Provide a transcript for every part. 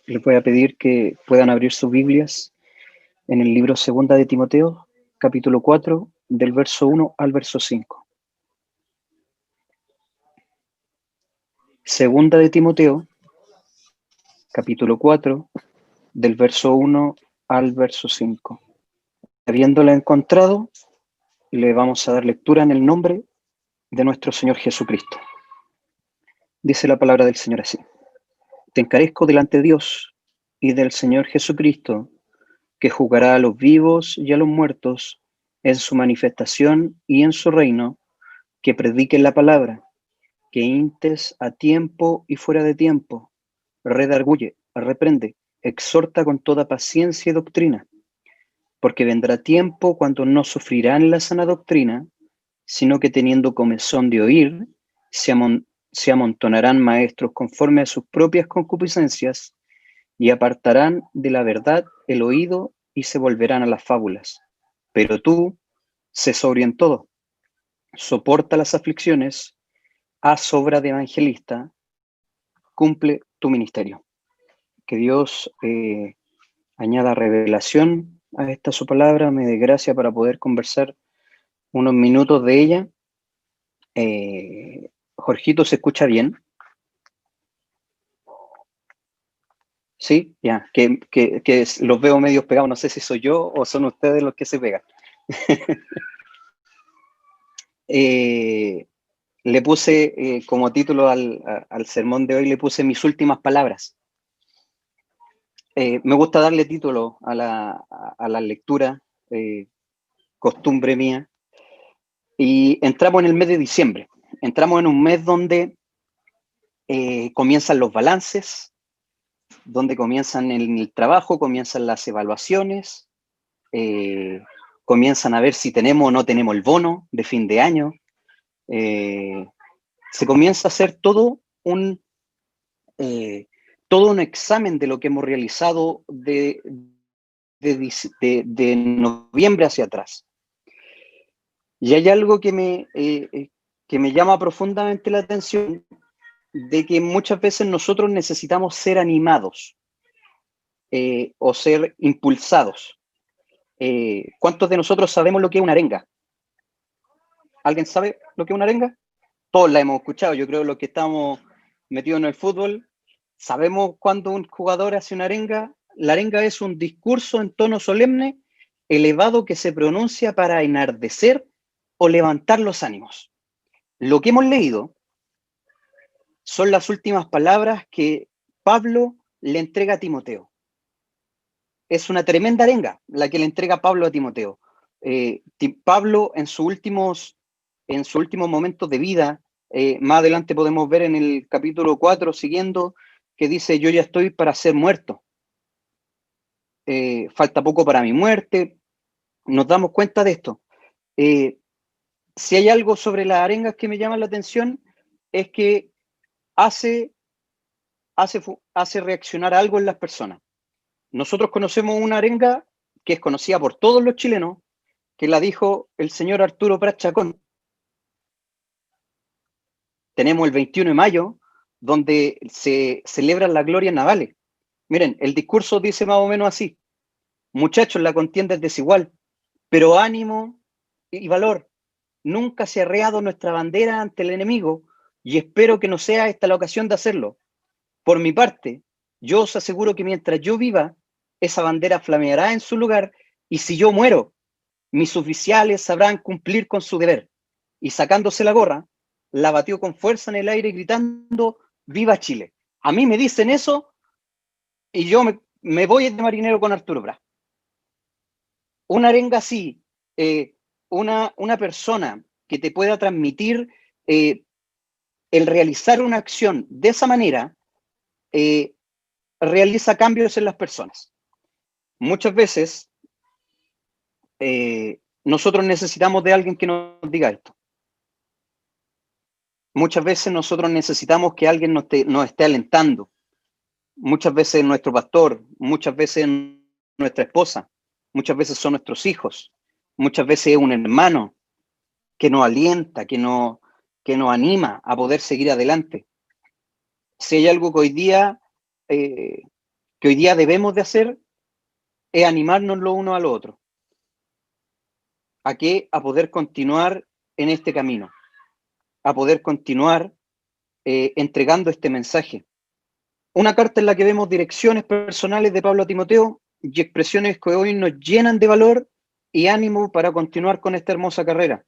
Les voy a pedir que puedan abrir sus Biblias en el libro Segunda de Timoteo, capítulo 4, del verso 1 al verso 5. Segunda de Timoteo, capítulo 4, del verso 1 al verso 5. Habiéndola encontrado, le vamos a dar lectura en el nombre de nuestro Señor Jesucristo. Dice la palabra del Señor así: Te encarezco delante de Dios y del Señor Jesucristo, que juzgará a los vivos y a los muertos en su manifestación y en su reino, que prediquen la palabra, que instes a tiempo y fuera de tiempo, redarguye, reprende, exhorta con toda paciencia y doctrina, porque vendrá tiempo cuando no sufrirán la sana doctrina, sino que teniendo comezón de oír, se amontonarán maestros conforme a sus propias concupiscencias, y apartarán de la verdad el oído y se volverán a las fábulas. Pero tú, sé sobrio en todo, soporta las aflicciones, haz obra de evangelista, cumple tu ministerio. Que Dios añada revelación a esta su palabra, me dé gracia para poder conversar unos minutos de ella. Jorgito, ¿se escucha bien? Sí, ya, que los veo medios pegados, no sé si soy yo o son ustedes los que se pegan. Le puse como título al sermón de hoy, le puse mis últimas palabras. Me gusta darle título a la lectura, costumbre mía, y entramos en el mes de diciembre. Entramos en un mes donde comienzan los balances, donde comienzan el trabajo, comienzan las evaluaciones, comienzan a ver si tenemos o no tenemos el bono de fin de año. Se comienza a hacer todo un examen de lo que hemos realizado de noviembre hacia atrás. Y hay algo que me llama profundamente la atención, de que muchas veces nosotros necesitamos ser animados o ser impulsados. ¿Cuántos de nosotros sabemos lo que es una arenga? ¿Alguien sabe lo que es una arenga? Todos la hemos escuchado. Yo creo que los que estamos metidos en el fútbol sabemos cuando un jugador hace una arenga. La arenga es un discurso en tono solemne, elevado, que se pronuncia para enardecer o levantar los ánimos. Lo que hemos leído son las últimas palabras que Pablo le entrega a Timoteo. Es una tremenda arenga la que le entrega Pablo a Timoteo. Pablo en sus últimos momentos de vida, más adelante podemos ver en el capítulo 4 siguiendo, que dice: yo ya estoy para ser muerto. Falta poco para mi muerte. Nos damos cuenta de esto. Si hay algo sobre las arengas que me llama la atención, es que hace reaccionar algo en las personas. Nosotros conocemos una arenga que es conocida por todos los chilenos, que la dijo el señor Arturo Prat Chacón. Tenemos el 21 de mayo, donde se celebran las glorias navales. Miren, el discurso dice más o menos así: muchachos, la contienda es desigual, pero ánimo y valor. Nunca se ha arreado nuestra bandera ante el enemigo, y espero que no sea esta la ocasión de hacerlo. Por mi parte, yo os aseguro que mientras yo viva, esa bandera flameará en su lugar, y si yo muero, mis oficiales sabrán cumplir con su deber. Y sacándose la gorra, la batió con fuerza en el aire gritando: ¡Viva Chile! A mí me dicen eso y yo me voy de marinero con Arturo Prat. Una arenga así, una persona que te pueda transmitir el realizar una acción de esa manera, realiza cambios en las personas. Muchas veces nosotros necesitamos de alguien que nos diga esto. Muchas veces nosotros necesitamos que alguien nos esté alentando. Muchas veces nuestro pastor, muchas veces nuestra esposa, muchas veces son nuestros hijos, muchas veces es un hermano que nos alienta, que nos anima a poder seguir adelante. Si hay algo que hoy día que hoy día debemos de hacer es animarnos lo uno al otro. ¿A qué? A poder continuar en este camino, a poder continuar entregando este mensaje. Una carta en la que vemos direcciones personales de Pablo a Timoteo y expresiones que hoy nos llenan de valor y ánimo para continuar con esta hermosa carrera.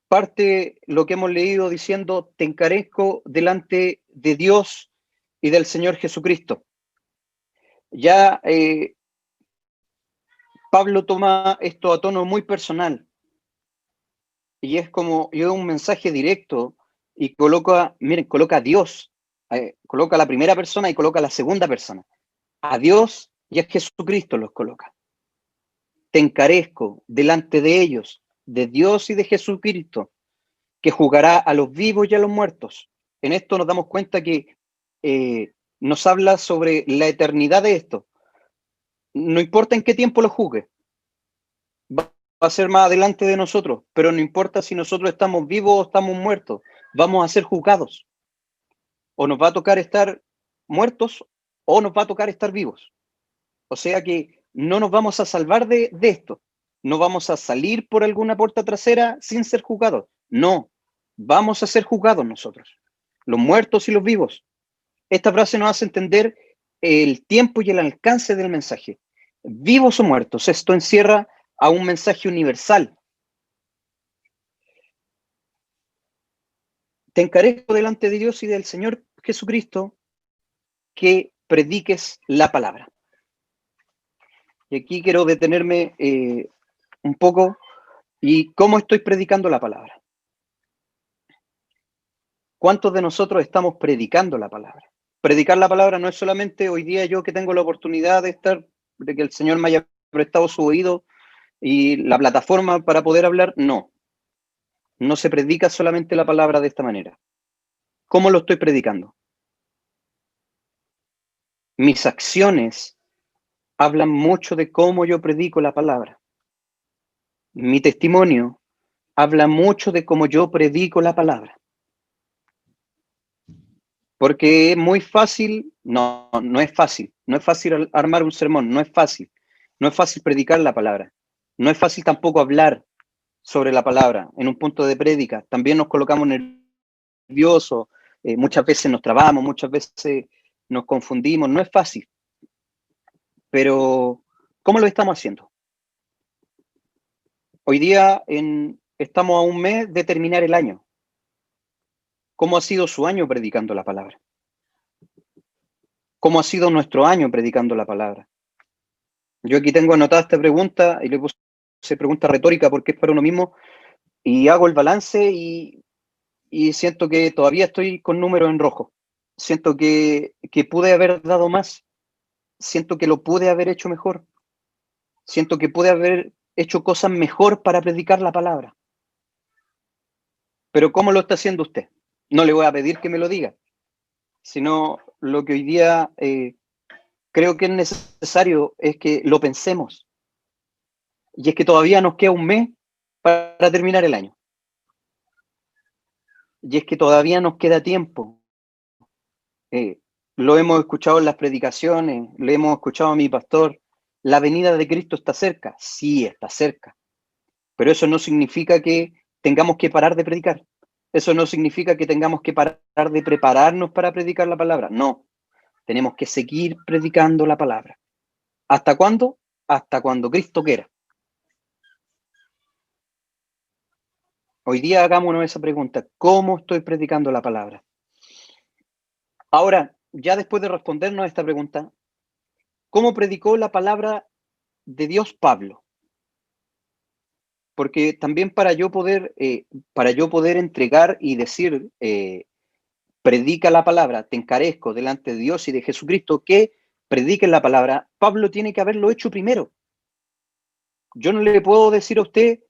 Parte lo que hemos leído diciendo, te encarezco delante de Dios y del Señor Jesucristo. Ya Pablo toma esto a tono muy personal y es como yo un mensaje directo y coloca, miren, coloca a Dios, coloca a la primera persona y coloca a la segunda persona. A Dios y a Jesucristo los coloca. Te encarezco delante de ellos, de Dios y de Jesucristo, que juzgará a los vivos y a los muertos. En esto nos damos cuenta que nos habla sobre la eternidad de esto. No importa en qué tiempo lo juzgue, va a ser más adelante de nosotros, pero no importa si nosotros estamos vivos o estamos muertos, vamos a ser juzgados. O nos va a tocar estar muertos o nos va a tocar estar vivos. O sea que no nos vamos a salvar de esto. No vamos a salir por alguna puerta trasera sin ser juzgados. No, vamos a ser juzgados nosotros, los muertos y los vivos. Esta frase nos hace entender el tiempo y el alcance del mensaje. Vivos o muertos, esto encierra a un mensaje universal. Te encarezco delante de Dios y del Señor Jesucristo que prediques la palabra. Y aquí quiero detenerme un poco y cómo estoy predicando la palabra. ¿Cuántos de nosotros estamos predicando la palabra? Predicar la palabra no es solamente hoy día yo que tengo la oportunidad de estar, de que el Señor me haya prestado su oído y la plataforma para poder hablar, no. No se predica solamente la palabra de esta manera. ¿Cómo lo estoy predicando? Mis acciones hablan mucho de cómo yo predico la palabra. Mi testimonio habla mucho de cómo yo predico la palabra. Porque es muy fácil, no es fácil, no es fácil armar un sermón, no es fácil predicar la palabra, no es fácil tampoco hablar sobre la palabra en un punto de prédica, también nos colocamos nerviosos, muchas veces nos trabamos, muchas veces nos confundimos, no es fácil, pero ¿cómo lo estamos haciendo? Hoy día estamos a un mes de terminar el año. ¿Cómo ha sido su año predicando la palabra? ¿Cómo ha sido nuestro año predicando la palabra? Yo aquí tengo anotada esta pregunta y le puse pregunta retórica porque es para uno mismo y hago el balance y siento que todavía estoy con números en rojo. Siento que pude haber dado más. Siento que lo pude haber hecho mejor. Siento que pude haber hecho cosas mejor para predicar la palabra. Pero ¿cómo lo está haciendo usted? No le voy a pedir que me lo diga, sino lo que hoy día creo que es necesario es que lo pensemos. Y es que todavía nos queda un mes para terminar el año. Y es que todavía nos queda tiempo. Lo hemos escuchado en las predicaciones, lo hemos escuchado a mi pastor. La venida de Cristo está cerca. Sí, está cerca. Pero eso no significa que tengamos que parar de predicar. Eso no significa que tengamos que parar de prepararnos para predicar la palabra. No, tenemos que seguir predicando la palabra. ¿Hasta cuándo? Hasta cuando Cristo quiera. Hoy día hagámonos esa pregunta. ¿Cómo estoy predicando la palabra? Ahora, ya después de respondernos a esta pregunta, ¿cómo predicó la palabra de Dios Pablo? Porque también para yo poder entregar y decir, predica la palabra, te encarezco delante de Dios y de Jesucristo, que prediquen la palabra, Pablo tiene que haberlo hecho primero. Yo no le puedo decir a usted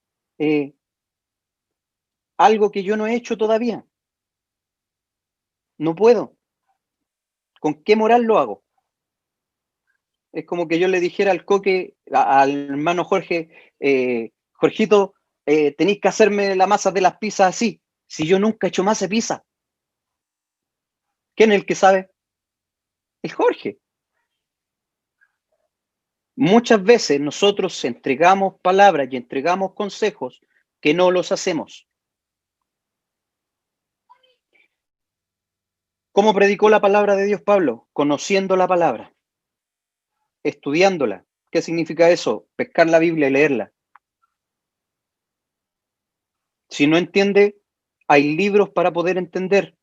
algo que yo no he hecho todavía. No puedo. ¿Con qué moral lo hago? Es como que yo le dijera al Coque, al hermano Jorge, Jorgito, tenéis que hacerme la masa de las pizzas así, si yo nunca he hecho masa de pizza. ¿Quién es el que sabe? El Jorge. Muchas veces nosotros entregamos palabras y entregamos consejos que no los hacemos. ¿Cómo predicó la palabra de Dios Pablo? Conociendo la palabra, estudiándola. ¿Qué significa eso? Pescar la Biblia y leerla. Si no entiende, hay libros para poder entender.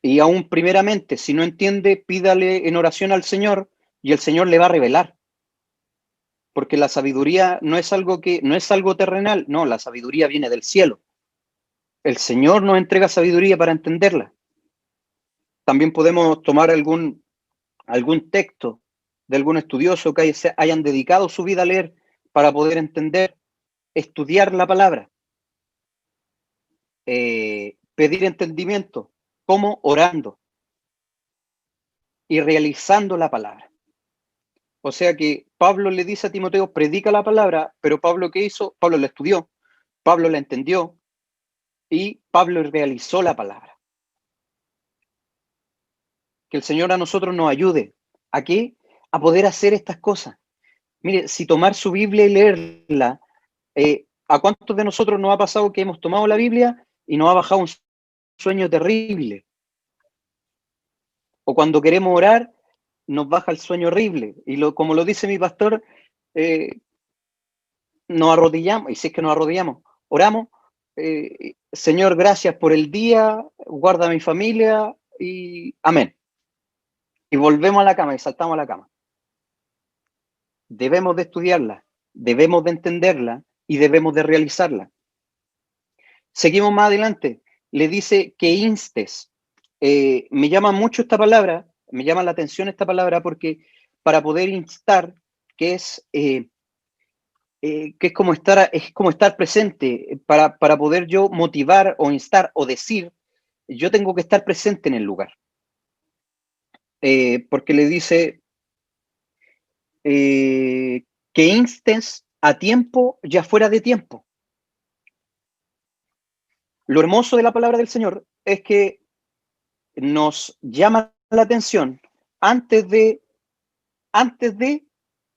Y aún primeramente, si no entiende, pídale en oración al Señor y el Señor le va a revelar. Porque la sabiduría no es algo terrenal, no, la sabiduría viene del cielo. El Señor nos entrega sabiduría para entenderla. También podemos tomar algún texto de algún estudioso que hayan dedicado su vida a leer para poder entender, estudiar la palabra, pedir entendimiento, como orando y realizando la palabra. O sea que Pablo le dice a Timoteo, predica la palabra, pero Pablo, ¿qué hizo? Pablo la estudió, Pablo la entendió y Pablo realizó la palabra. Que el Señor a nosotros nos ayude. ¿A qué? A poder hacer estas cosas. Mire, si tomar su Biblia y leerla, ¿a cuántos de nosotros nos ha pasado que hemos tomado la Biblia y nos ha bajado un sueño terrible? O cuando queremos orar, nos baja el sueño horrible. Y como lo dice mi pastor, nos arrodillamos, y si es que nos arrodillamos, oramos, Señor, gracias por el día, guarda a mi familia, y amén. Y volvemos a la cama y saltamos a la cama. Debemos de estudiarla, debemos de entenderla y debemos de realizarla. Seguimos más adelante. Le dice que instes. Me llama mucho esta palabra, me llama la atención esta palabra porque para poder instar, que es como estar presente, para poder yo motivar o instar o decir, yo tengo que estar presente en el lugar. Porque le dice que instes a tiempo y fuera de tiempo. Lo hermoso de la palabra del Señor es que nos llama la atención antes de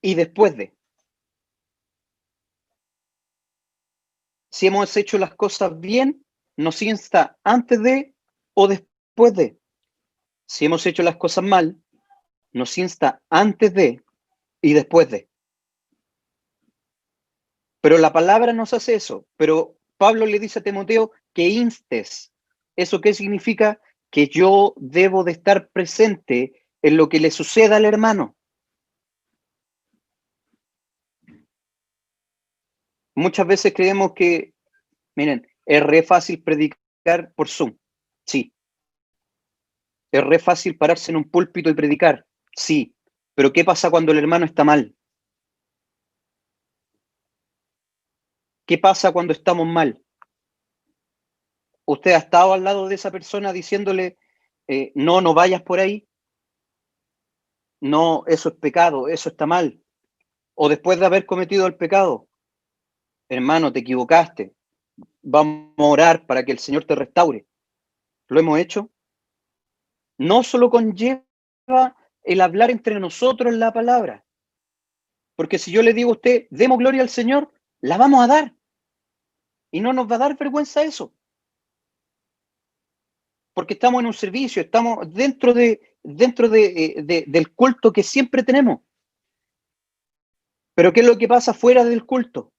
y después de. Si hemos hecho las cosas bien, nos insta antes de o después de. Si hemos hecho las cosas mal, nos insta antes de y después de. Pero la palabra nos hace eso. Pero Pablo le dice a Timoteo que instes. ¿Eso qué significa? Que yo debo de estar presente en lo que le suceda al hermano. Muchas veces creemos que, miren, es re fácil predicar por Zoom. Sí. Es re fácil pararse en un púlpito y predicar. Sí. Pero ¿qué pasa cuando el hermano está mal? ¿Qué pasa cuando estamos mal? ¿Usted ha estado al lado de esa persona diciéndole, no vayas por ahí? No, eso es pecado, eso está mal. O después de haber cometido el pecado, hermano, te equivocaste. Vamos a orar para que el Señor te restaure. ¿Lo hemos hecho? No solo conlleva el hablar entre nosotros la palabra. Porque si yo le digo a usted, demos gloria al Señor, la vamos a dar. Y no nos va a dar vergüenza eso. Porque estamos en un servicio, estamos dentro del culto que siempre tenemos. Pero ¿qué es lo que pasa fuera del culto?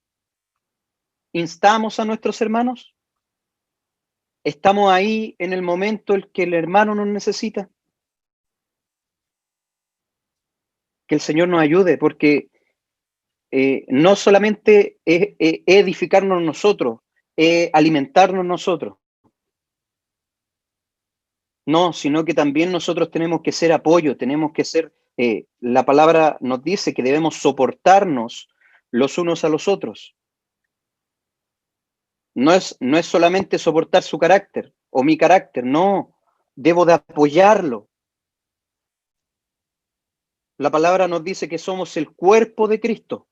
¿Instamos a nuestros hermanos? ¿Estamos ahí en el momento en que el hermano nos necesita? Que el Señor nos ayude, porque no solamente es edificarnos nosotros, es alimentarnos nosotros. No, sino que también nosotros tenemos que ser apoyo, tenemos que ser, la palabra nos dice que debemos soportarnos los unos a los otros. No es solamente soportar su carácter o mi carácter, no, debo de apoyarlo. La palabra nos dice que somos el cuerpo de Cristo,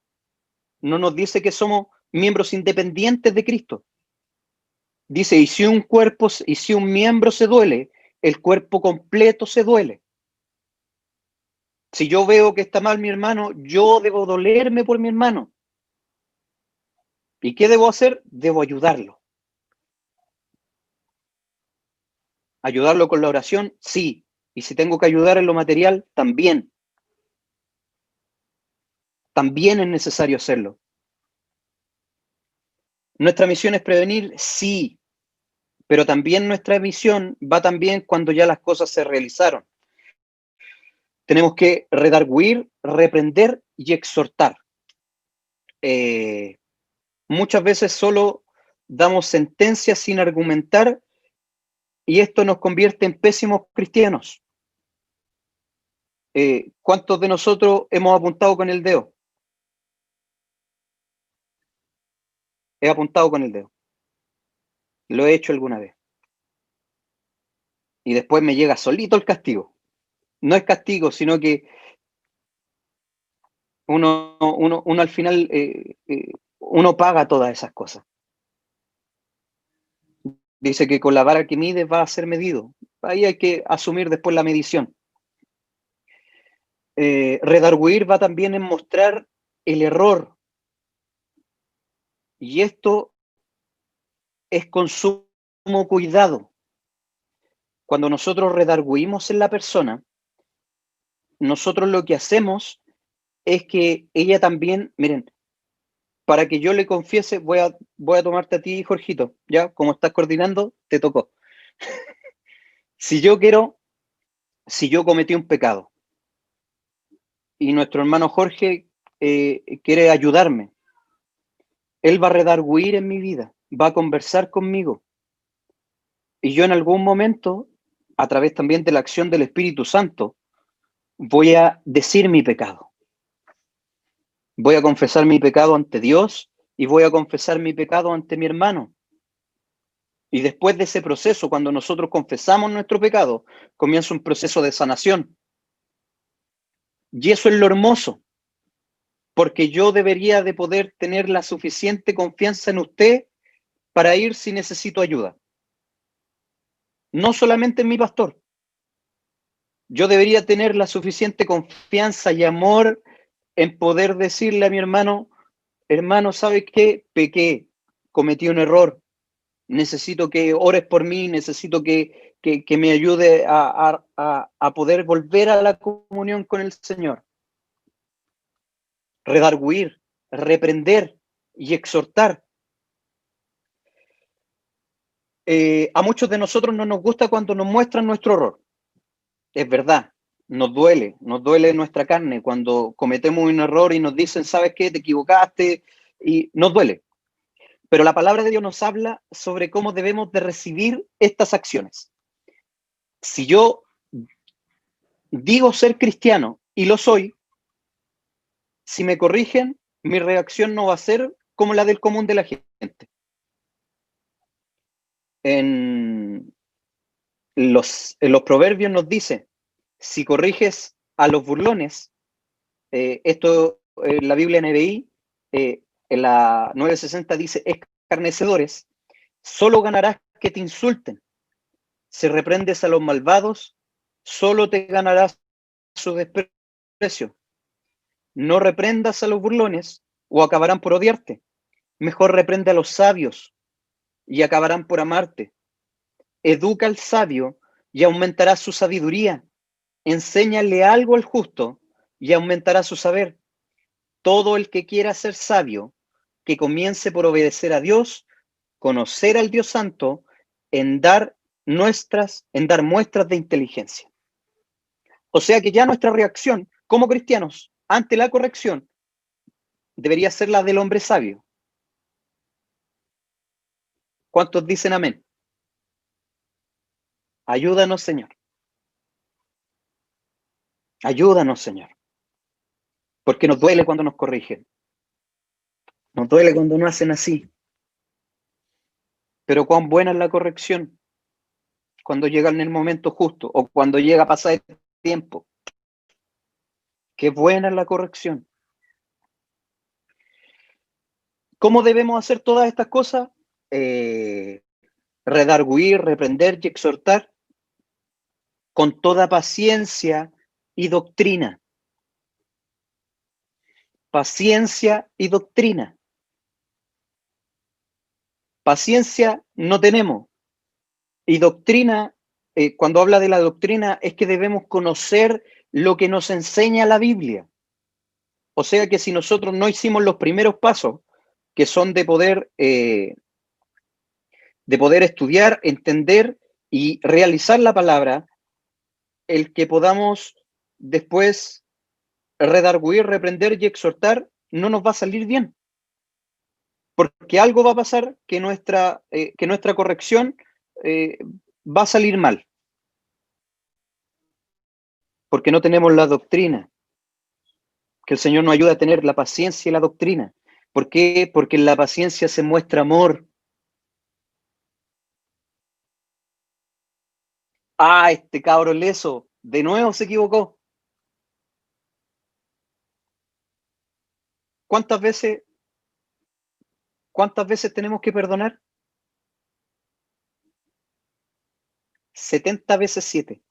no nos dice que somos miembros independientes de Cristo. Dice, y si un miembro se duele, el cuerpo completo se duele. Si yo veo que está mal mi hermano, yo debo dolerme por mi hermano. ¿Y qué debo hacer? Debo ayudarlo. ¿Ayudarlo con la oración? Sí. Y si tengo que ayudar en lo material, también. También es necesario hacerlo. ¿Nuestra misión es prevenir? Sí. Pero también nuestra misión va también cuando ya las cosas se realizaron. Tenemos que redarguir, reprender y exhortar. Muchas veces solo damos sentencias sin argumentar y esto nos convierte en pésimos cristianos. ¿Cuántos de nosotros hemos apuntado con el dedo? He apuntado con el dedo. Lo he hecho alguna vez. Y después me llega solito el castigo. No es castigo, sino que uno al final uno paga todas esas cosas. Dice que con la vara que mide va a ser medido. Ahí hay que asumir después la medición. Redarguir va también en mostrar el error. Y esto es con sumo cuidado. Cuando nosotros redarguimos en la persona, nosotros lo que hacemos es que ella también, miren, para que yo le confiese, voy a tomarte a ti, Jorgito, ya, como estás coordinando, te tocó. Si yo cometí un pecado y nuestro hermano Jorge quiere ayudarme, él va a redarguir en mi vida, va a conversar conmigo. Y yo en algún momento, a través también de la acción del Espíritu Santo, voy a decir mi pecado. Voy a confesar mi pecado ante Dios y voy a confesar mi pecado ante mi hermano. Y después de ese proceso, cuando nosotros confesamos nuestro pecado, comienza un proceso de sanación. Y eso es lo hermoso, porque yo debería de poder tener la suficiente confianza en usted para ir si necesito ayuda. No solamente en mi pastor. Yo debería tener la suficiente confianza y amor en poder decirle a mi hermano, hermano, ¿sabes qué? Pequé, cometí un error, necesito que ores por mí, necesito que me ayude a poder volver a la comunión con el Señor. Redarguir, reprender y exhortar. A muchos de nosotros no nos gusta cuando nos muestran nuestro error. Es verdad, nos duele nuestra carne cuando cometemos un error y nos dicen, ¿sabes qué? Te equivocaste y nos duele. Pero la palabra de Dios nos habla sobre cómo debemos de recibir estas acciones. Si yo digo ser cristiano y lo soy, si me corrigen, mi reacción no va a ser como la del común de la gente. En los proverbios nos dice, si corriges a los burlones, esto en la Biblia NBI, en la 960 dice escarnecedores, solo ganarás que te insulten. Si reprendes a los malvados, solo te ganarás su desprecio. No reprendas a los burlones o acabarán por odiarte. Mejor reprende a los sabios y acabarán por amarte. Educa al sabio y aumentará su sabiduría. Enséñale algo al justo y aumentará su saber. Todo el que quiera ser sabio, que comience por obedecer a Dios, conocer al Dios Santo, en dar muestras de inteligencia. O sea que ya nuestra reacción como cristianos ante la corrección debería ser la del hombre sabio. ¿Cuántos dicen amén? Ayúdanos, Señor. Ayúdanos, Señor. Porque nos duele cuando nos corrigen. Nos duele cuando no hacen así. Pero cuán buena es la corrección cuando llega en el momento justo o cuando llega a pasar el tiempo. Qué buena es la corrección. ¿Cómo debemos hacer todas estas cosas? Redarguir, reprender y exhortar con toda paciencia y doctrina. paciencia y doctrina. Paciencia no tenemos. Y doctrina, cuando habla de la doctrina, es que debemos conocer lo que nos enseña la Biblia. O sea que si nosotros no hicimos los primeros pasos, que son de poder estudiar, entender y realizar la palabra, el que podamos después redarguir, reprender y exhortar, no nos va a salir bien. Porque algo va a pasar que nuestra corrección va a salir mal. Porque no tenemos la doctrina. Que el Señor nos ayude a tener la paciencia y la doctrina. ¿Por qué? Porque en la paciencia se muestra amor. Ah, este cabro leso, de nuevo se equivocó. ¿Cuántas veces tenemos que perdonar? 70 veces 7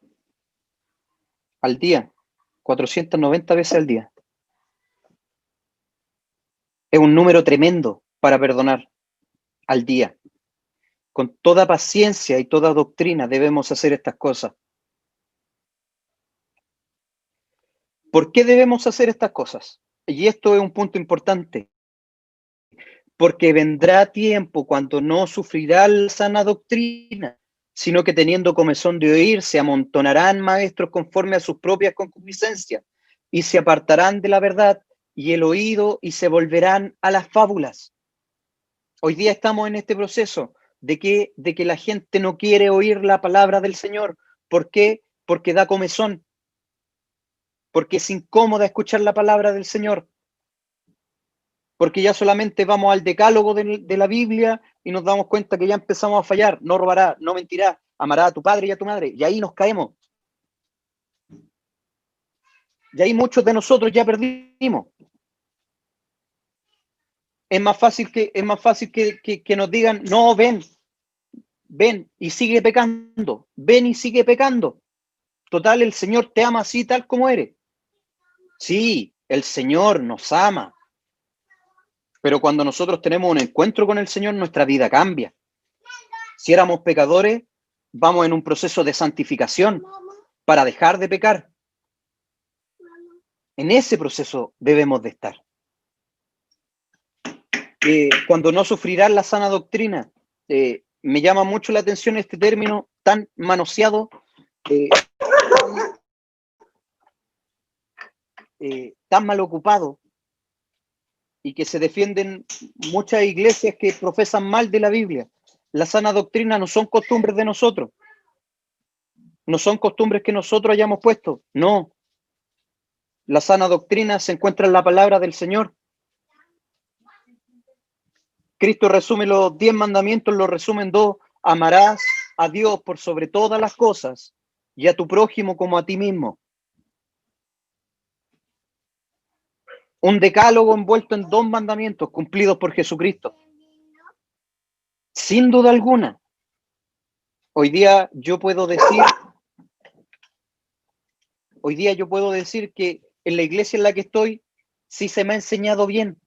al día, 490 veces al día. Es un número tremendo para perdonar al día. Con toda paciencia y toda doctrina debemos hacer estas cosas. ¿Por qué debemos hacer estas cosas? Y esto es un punto importante. Porque vendrá tiempo cuando no sufrirá la sana doctrina, sino que teniendo comezón de oír, se amontonarán maestros conforme a sus propias concupiscencias, y se apartarán de la verdad y el oído, y se volverán a las fábulas. Hoy día estamos en este proceso de que la gente no quiere oír la palabra del Señor. ¿Por qué? Porque da comezón. Porque es incómoda escuchar la palabra del Señor. Porque ya solamente vamos al decálogo de la Biblia y nos damos cuenta que ya empezamos a fallar. No robarás, no mentirás, amarás a tu padre y a tu madre. Y ahí nos caemos. Y ahí muchos de nosotros ya perdimos. Es más fácil que nos digan, no, ven y sigue pecando. Ven y sigue pecando. Total, el Señor te ama así tal como eres. Sí, el Señor nos ama. Pero cuando nosotros tenemos un encuentro con el Señor, nuestra vida cambia. Si éramos pecadores, vamos en un proceso de santificación para dejar de pecar. En ese proceso debemos de estar. Cuando no sufrirás la sana doctrina, me llama mucho la atención este término tan manoseado, tan mal ocupado, y que se defienden muchas iglesias que profesan mal de la Biblia. La sana doctrina no son costumbres de nosotros. No son costumbres que nosotros hayamos puesto. No. La sana doctrina se encuentra en la palabra del Señor. Cristo resume los 10 mandamientos, lo resume en 2. Amarás a Dios por sobre todas las cosas y a tu prójimo como a ti mismo. Un decálogo envuelto en 2 mandamientos cumplidos por Jesucristo. Sin duda alguna. Hoy día yo puedo decir que en la iglesia en la que estoy sí se me ha enseñado bien.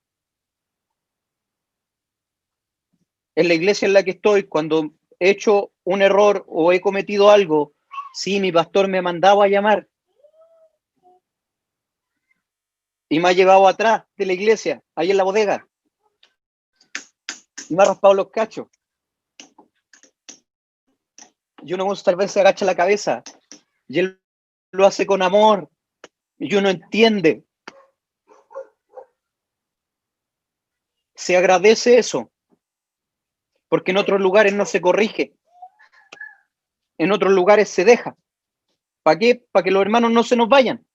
En la iglesia en la que estoy, cuando he hecho un error o he cometido algo, sí, mi pastor me ha mandado a llamar y me ha llevado atrás de la iglesia, ahí en la bodega, y me ha raspado los cachos. Y uno tal vez se agacha la cabeza y él lo hace con amor y uno entiende. Se agradece eso, porque en otros lugares no se corrige, en otros lugares se deja. ¿Para qué? Para que los hermanos no se nos vayan.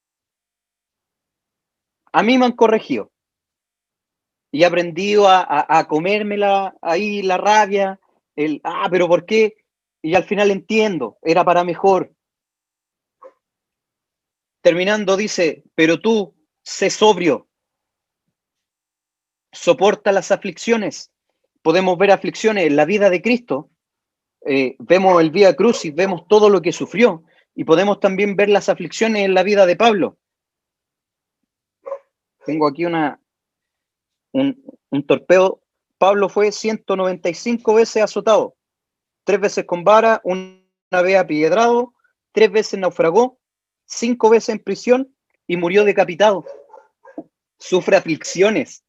A mí me han corregido y he aprendido a comérmela ahí la rabia, pero ¿por qué? Y al final entiendo, era para mejor. Terminando dice, pero tú, sé sobrio, soporta las aflicciones. Podemos ver aflicciones en la vida de Cristo, vemos el Vía Crucis, vemos todo lo que sufrió, y podemos también ver las aflicciones en la vida de Pablo. Tengo aquí una un torpedo. Pablo fue 195 veces azotado, 3 veces con vara, una vez apiedrado, 3 veces naufragó, 5 veces en prisión y murió decapitado. Sufre aflicciones.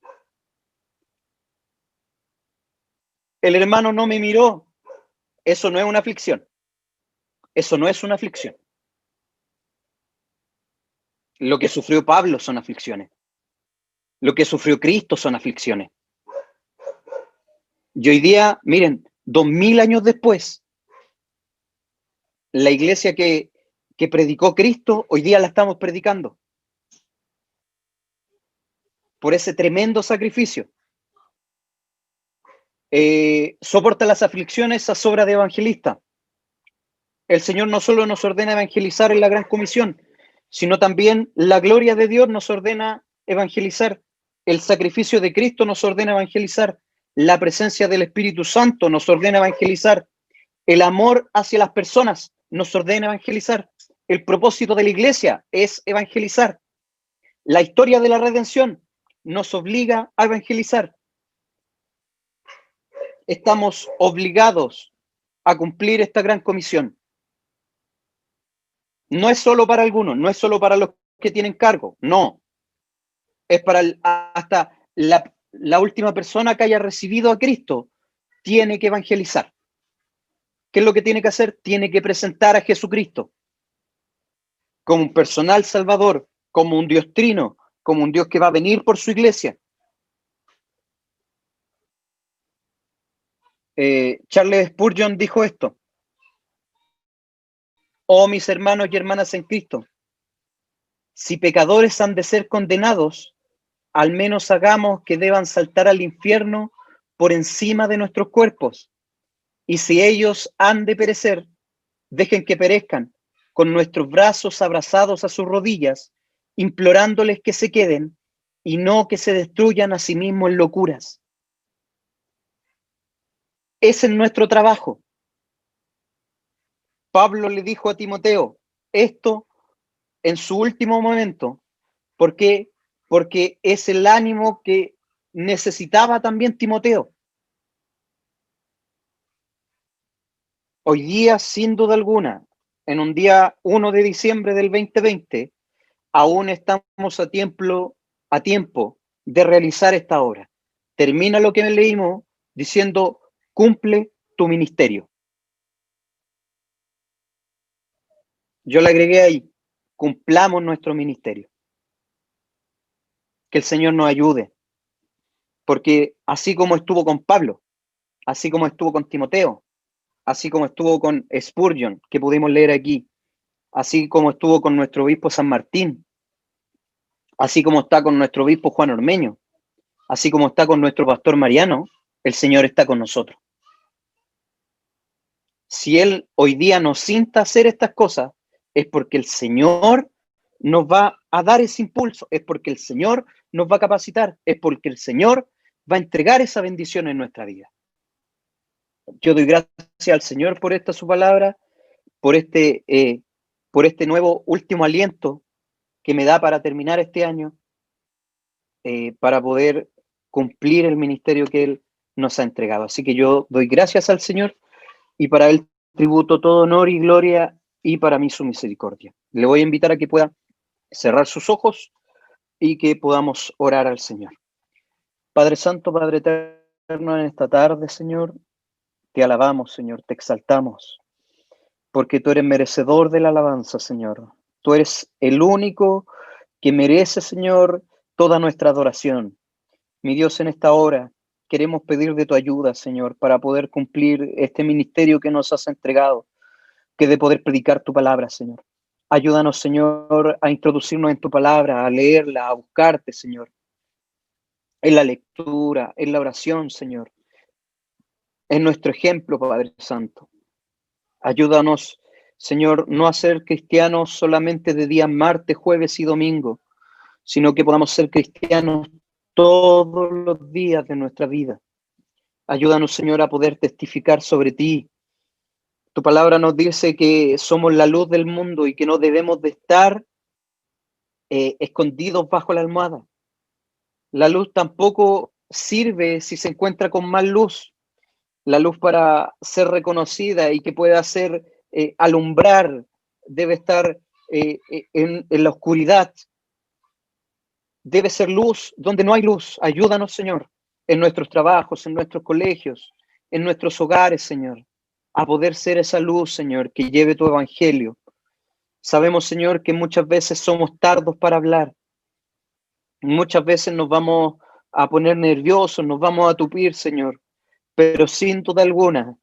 El hermano no me miró. Eso no es una aflicción. Eso no es una aflicción. Lo que sufrió Pablo son aflicciones. Lo que sufrió Cristo son aflicciones. Y hoy día, miren, 2000 años después, la iglesia que predicó Cristo, hoy día la estamos predicando. Por ese tremendo sacrificio. Soporta las aflicciones a sobra de evangelista. El Señor no solo nos ordena evangelizar en la Gran Comisión, sino también la gloria de Dios nos ordena evangelizar. El sacrificio de Cristo nos ordena evangelizar. La presencia del Espíritu Santo nos ordena evangelizar. El amor hacia las personas nos ordena evangelizar. El propósito de la iglesia es evangelizar. La historia de la redención nos obliga a evangelizar. Estamos obligados a cumplir esta gran comisión. No es solo para algunos, no es solo para los que tienen cargo, no. Es para hasta la última persona que haya recibido a Cristo tiene que evangelizar. ¿Qué es lo que tiene que hacer? Tiene que presentar a Jesucristo como un personal salvador, como un Dios trino, como un Dios que va a venir por su iglesia. Charles Spurgeon dijo esto: oh, mis hermanos y hermanas en Cristo, si pecadores han de ser condenados, al menos hagamos que deban saltar al infierno por encima de nuestros cuerpos. Y si ellos han de perecer, dejen que perezcan, con nuestros brazos abrazados a sus rodillas, implorándoles que se queden y no que se destruyan a sí mismos en locuras. Ese es nuestro trabajo. Pablo le dijo a Timoteo esto en su último momento. ¿Por qué? Porque es el ánimo que necesitaba también Timoteo. Hoy día, sin duda alguna, en un día 1 de diciembre del 2020, aún estamos a tiempo de realizar esta obra. Termina lo que leímos diciendo: cumple tu ministerio. Yo le agregué ahí: cumplamos nuestro ministerio. Que el Señor nos ayude. Porque así como estuvo con Pablo, así como estuvo con Timoteo, así como estuvo con Spurgeon, que pudimos leer aquí, así como estuvo con nuestro obispo San Martín, así como está con nuestro obispo Juan Ormeño, así como está con nuestro pastor Mariano, el Señor está con nosotros. Si Él hoy día nos insta a hacer estas cosas, es porque el Señor nos va a dar ese impulso, es porque el Señor nos va a capacitar, es porque el Señor va a entregar esa bendición en nuestra vida. Yo doy gracias al Señor por esta su palabra, por este nuevo último aliento que me da para terminar este año, para poder cumplir el ministerio que Él nos ha entregado. Así que yo doy gracias al Señor y para Él tributo todo honor y gloria y para mí su misericordia. Le voy a invitar a que pueda cerrar sus ojos y que podamos orar al Señor. Padre Santo, Padre Eterno, en esta tarde, Señor, te alabamos, Señor, te exaltamos, porque tú eres merecedor de la alabanza, Señor. Tú eres el único que merece, Señor, toda nuestra adoración. Mi Dios, en esta hora queremos pedir de tu ayuda, Señor, para poder cumplir este ministerio que nos has entregado, que de poder predicar tu palabra, Señor. Ayúdanos, Señor, a introducirnos en tu palabra, a leerla, a buscarte, Señor, en la lectura, en la oración, Señor, en nuestro ejemplo, Padre Santo. Ayúdanos, Señor, no a ser cristianos solamente de día martes, jueves y domingo, sino que podamos ser cristianos todos los días de nuestra vida. Ayúdanos, Señor, a poder testificar sobre ti. Tu palabra nos dice que somos la luz del mundo y que no debemos de estar escondidos bajo la almohada. La luz tampoco sirve si se encuentra con más luz. La luz, para ser reconocida y que pueda ser alumbrar, debe estar en la oscuridad. Debe ser luz donde no hay luz. Ayúdanos, Señor, en nuestros trabajos, en nuestros colegios, en nuestros hogares, Señor, a poder ser esa luz, Señor, que lleve tu evangelio. Sabemos, Señor, que muchas veces somos tardos para hablar. Muchas veces nos vamos a poner nerviosos, nos vamos a tupir, Señor, pero sin duda alguna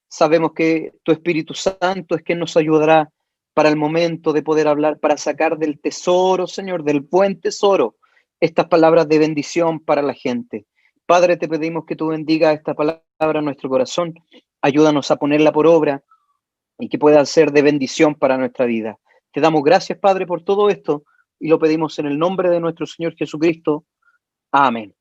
sabemos que tu Espíritu Santo es quien nos ayudará para el momento de poder hablar, para sacar del tesoro, Señor, del buen tesoro, estas palabras de bendición para la gente. Padre, te pedimos que tú bendiga esta palabra en nuestro corazón, ayúdanos a ponerla por obra y que pueda ser de bendición para nuestra vida. Te damos gracias, Padre, por todo esto y lo pedimos en el nombre de nuestro Señor Jesucristo. Amén.